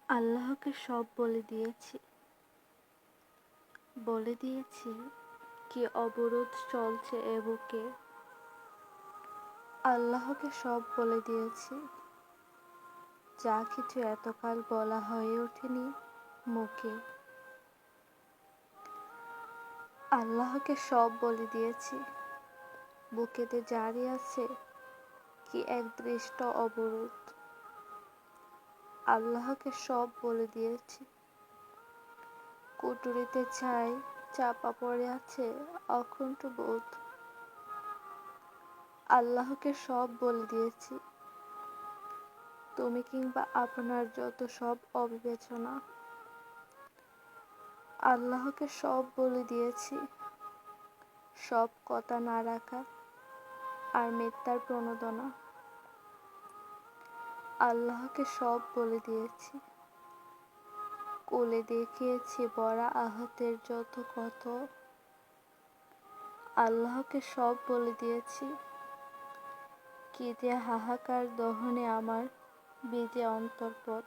আল্লাহকে সব বলে দিয়েছি। বলে দিয়েছি কি অবরোধ চলছে এ বুকে। আল্লাহকে সব বলে দিয়েছি, যা কিছু এতকাল বলা হয়ে ওঠেনি মুখে। আল্লাহকে সব বলে দিয়েছি, বুকেতে জারি আছে কি এক দৃষ্ট অবরোধ। আল্লাহকে সব বলে দিয়েছি, কুটুরিতে ছাই চাপা পড়ে আছে অকুণ্ঠ বোধ। আল্লাহকে সব বলে দিয়েছি, তুমি কিংবা আপনার যত সব অবিবেচনা। আল্লাহকে সব বলে দিয়েছি, সব কথা না রাখা আর মিথ্যার প্রণোদনা। আল্লাহকে সব বলে দিয়েছি, কোলে দেখিয়েছি বড়া আহতের যত কত। আল্লাহকে সব বলে দিয়েছি, কি যে হাহাকার দহনে আমার বিজে অন্তর্পদ।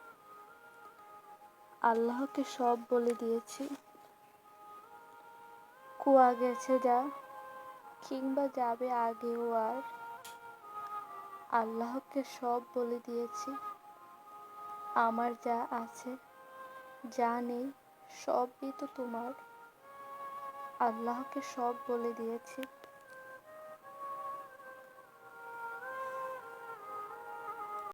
আল্লাহকে সব বলে দিয়েছি, কুয়া গেছে যা কিংবা যাবে আগেও আর। আল্লাহকে সব বলে দিয়েছি, আমার যা আছে যা নেই সবই তো তোমার। আল্লাহকে সব বলে দিয়েছি।